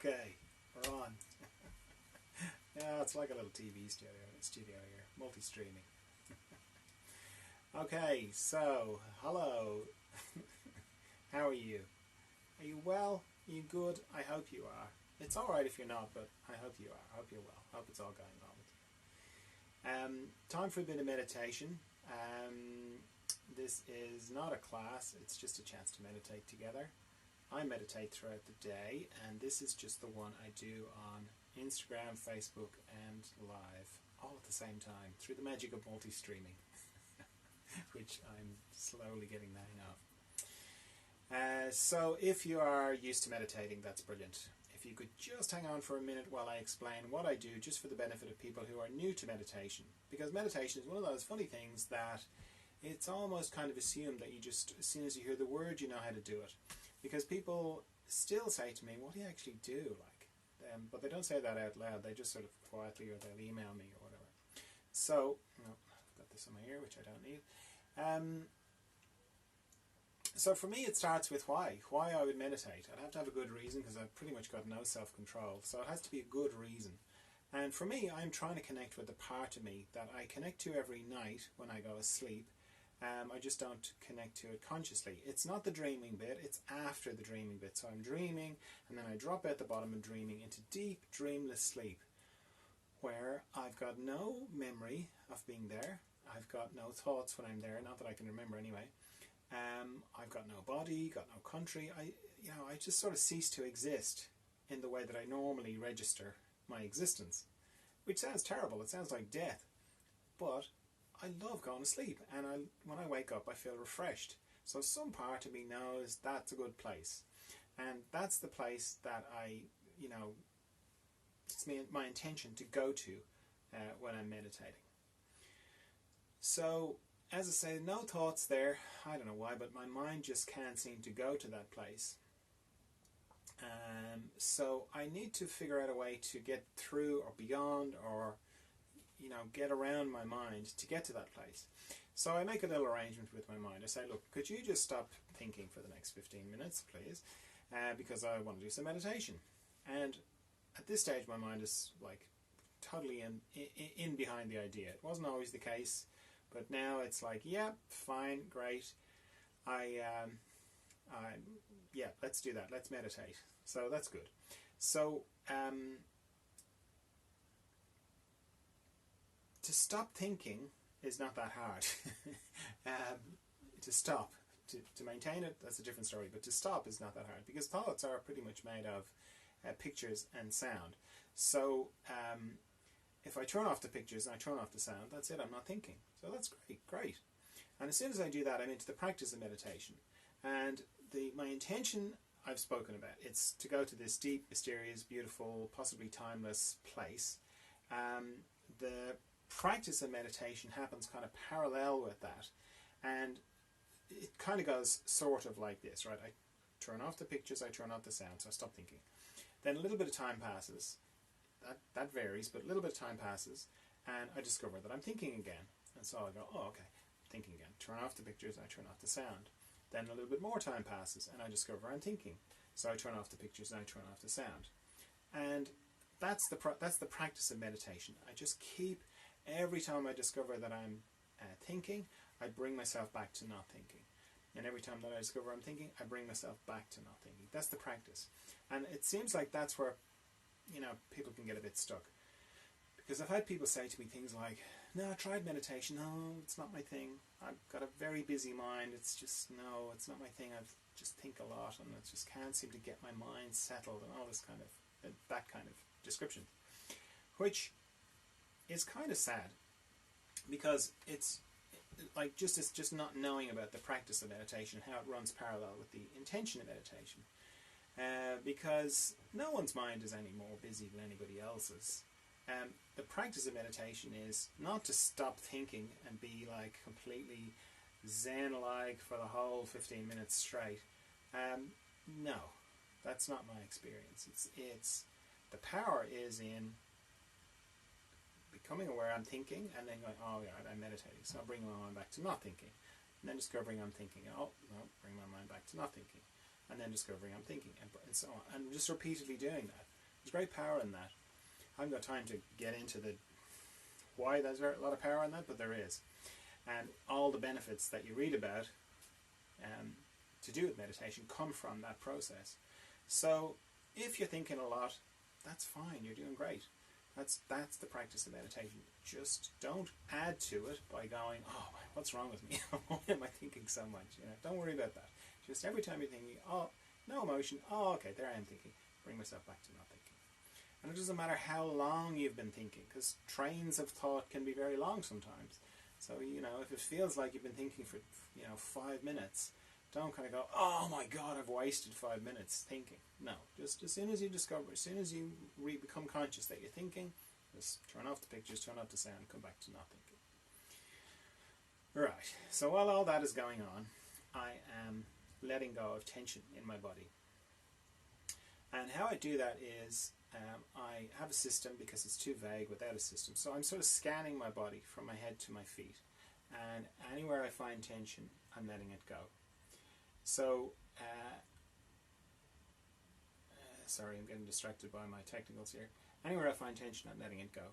Okay, we're on. Yeah, it's like a little TV studio here, multi-streaming. Okay, so hello. How are you? Are you well? Are you good? I hope you are. It's all right if you're not, but I hope you are. I hope you're well. I hope it's all going well with you. Time for a bit of meditation. This is not a class, it's just a chance to meditate together. I meditate throughout the day, and this is just the one I do on Instagram, Facebook, and live, all at the same time, through the magic of multi-streaming, which I'm slowly getting the hang of. So if you are used to meditating, that's brilliant. If you could just hang on for a minute while I explain what I do, just for the benefit of people who are new to meditation. Because meditation is one of those funny things that it's almost kind of assumed that you just, as soon as you hear the word, you know how to do it. Because people still say to me, what do you actually do? But they don't say that out loud. They just sort of quietly, or they'll email me or whatever. So, I've got this on my ear, which I don't need. So for me, it starts with why I would meditate. I'd have to have a good reason, because I've pretty much got no self-control. So it has to be a good reason. And for me, I'm trying to connect with the part of me that I connect to every night when I go to sleep. I just don't connect to it consciously. It's not the dreaming bit, it's after the dreaming bit. So I'm dreaming, and then I drop out the bottom of dreaming into deep, dreamless sleep, where I've got no memory of being there. I've got no thoughts when I'm there, not that I can remember anyway. I've got no body, got no country. I just sort of cease to exist in the way that I normally register my existence, which sounds terrible. It sounds like death, but I love going to sleep, and when I wake up I feel refreshed. So some part of me knows that's a good place, and that's the place that it's my intention to go to when I'm meditating. So as I say, no thoughts there. I don't know why, but my mind just can't seem to go to that place. So I need to figure out a way to get through or beyond, or get around my mind to get to that place. So I make a little arrangement with my mind. I say, look, could you just stop thinking for the next 15 minutes, please? Because I want to do some meditation. And at this stage, my mind is like totally in behind the idea. It wasn't always the case, but now it's like, yeah, fine, great. Yeah, let's do that. Let's meditate. So that's good. So to stop thinking is not that hard. To stop, to maintain it, that's a different story. But to stop is not that hard, because thoughts are pretty much made of pictures and sound. So if I turn off the pictures and I turn off the sound, that's it, I'm not thinking. So that's great. And as soon as I do that, I'm into the practice of meditation. And my intention, I've spoken about. It's to go to this deep, mysterious, beautiful, possibly timeless place. The practice of meditation happens kind of parallel with that, and it kind of goes sort of like this, right? I turn off the pictures, I turn off the sound, so I stop thinking. Then a little bit of time passes. That varies, but a little bit of time passes, and I discover that I'm thinking again. And so I go, oh, okay, thinking again. Turn off the pictures, I turn off the sound. Then a little bit more time passes, and I discover I'm thinking. So I turn off the pictures, and I turn off the sound. And that's the practice of meditation. I just keep, every time I discover that I'm thinking, I bring myself back to not thinking. And every time that I discover I'm thinking, I bring myself back to not thinking. That's the practice. And it seems like that's where, people can get a bit stuck. Because I've had people say to me things like, no, I tried meditation, no, it's not my thing. I've got a very busy mind, it's not my thing. I just think a lot, and I just can't seem to get my mind settled, and all this kind of, that kind of description. Which is kind of sad, because it's just not knowing about the practice of meditation, how it runs parallel with the intention of meditation. Because no one's mind is any more busy than anybody else's. The practice of meditation is not to stop thinking and be like completely zen-like for the whole 15 minutes straight. No, that's not my experience. It's the power is in becoming aware I'm thinking, and then going, oh yeah, I'm meditating, so I'll bring my mind back to not thinking. And then discovering I'm thinking, oh no, bring my mind back to not thinking. And then discovering I'm thinking, and so on. And just repeatedly doing that. There's great power in that. I haven't got time to get into the why there's a lot of power in that, but there is. And all the benefits that you read about to do with meditation come from that process. So if you're thinking a lot, that's fine, you're doing great. That's the practice of meditation. Just don't add to it by going, oh, what's wrong with me? Why am I thinking so much? Don't worry about that. Just every time you're thinking, oh, no emotion, oh, okay, there I am thinking. Bring myself back to not thinking. And it doesn't matter how long you've been thinking, because trains of thought can be very long sometimes. So, if it feels like you've been thinking for, 5 minutes, don't kind of go, oh my God, I've wasted 5 minutes thinking. No, just as soon as you discover, as soon as you become conscious that you're thinking, just turn off the pictures, turn off the sound, come back to not thinking. Right, so while all that is going on, I am letting go of tension in my body. And how I do that is, I have a system, because it's too vague without a system. So I'm sort of scanning my body from my head to my feet. And anywhere I find tension, I'm letting it go. So, sorry, I'm getting distracted by my technicals here. Anywhere I find tension, I'm letting it go.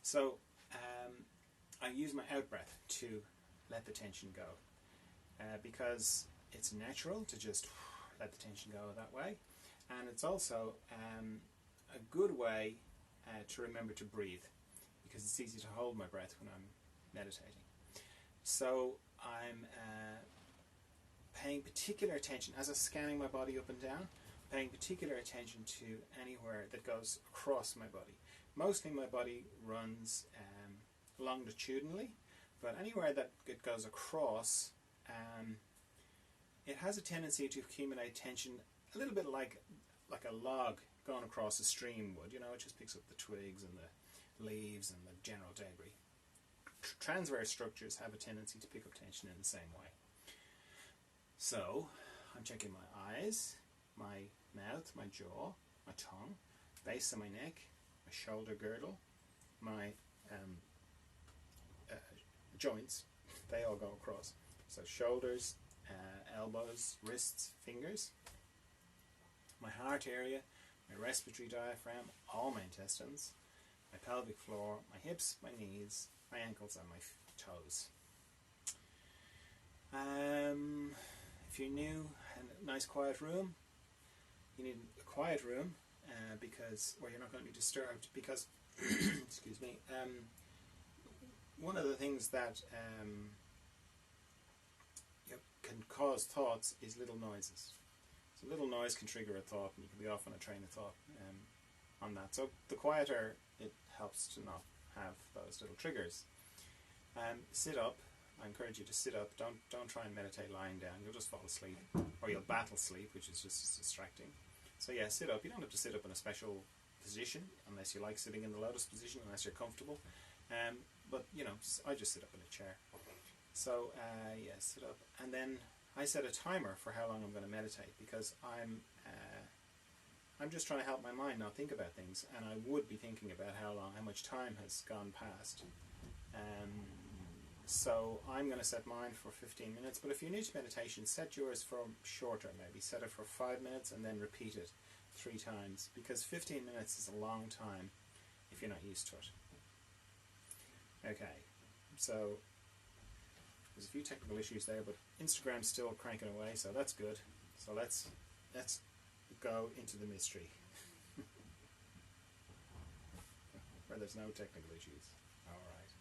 So, I use my out-breath to let the tension go. Because it's natural to just let the tension go that way. And it's also a good way to remember to breathe, because it's easy to hold my breath when I'm meditating. So I'm paying particular attention, as I'm scanning my body up and down, paying particular attention to anywhere that goes across my body. Mostly my body runs longitudinally, but anywhere that it goes across, it has a tendency to accumulate tension a little bit like a log going across a stream would. It just picks up the twigs and the leaves and the general debris. Transverse structures have a tendency to pick up tension in the same way. So, I'm checking my eyes, my mouth, my jaw, my tongue, base of my neck, my shoulder girdle, my joints. They all go across. So shoulders, elbows, wrists, fingers, my heart area, my respiratory diaphragm, all my intestines, my pelvic floor, my hips, my knees, my ankles and my toes. If you're new and a nice quiet room, you need a quiet room where you're not going to be disturbed, because excuse me, one of the things that can cause thoughts is little noises. So a little noise can trigger a thought, and you can be off on a train of thought on that. So the quieter, it helps to not have those little triggers. Sit up. I encourage you to sit up. Don't try and meditate lying down. You'll just fall asleep, or you'll battle sleep, which is just distracting. So yeah, sit up. You don't have to sit up in a special position unless you like sitting in the lotus position, unless you're comfortable. But I just sit up in a chair. So yeah, sit up, and then I set a timer for how long I'm going to meditate, because I'm just trying to help my mind not think about things, and I would be thinking about how much time has gone past. So I'm going to set mine for 15 minutes, but if you're new to meditation, set yours for shorter maybe. Set it for 5 minutes and then repeat it 3 times, because 15 minutes is a long time if you're not used to it. Okay, so there's a few technical issues there, but Instagram's still cranking away, so that's good. So let's go into the mystery, where there's no technical issues. All right.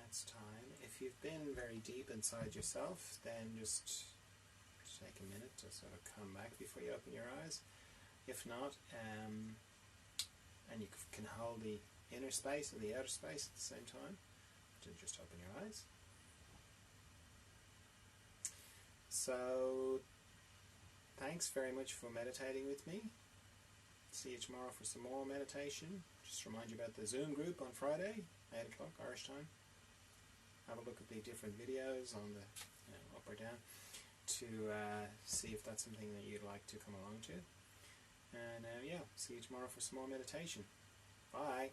it's time. If you've been very deep inside yourself, then just take a minute to sort of come back before you open your eyes. If not, and you can hold the inner space and the outer space at the same time, to just open your eyes. So, thanks very much for meditating with me. See you tomorrow for some more meditation. Just remind you about the Zoom group on Friday, 8 o'clock Irish time. Have a look at the different videos on the up or down to see if that's something that you'd like to come along to. And yeah, see you tomorrow for some more meditation. Bye.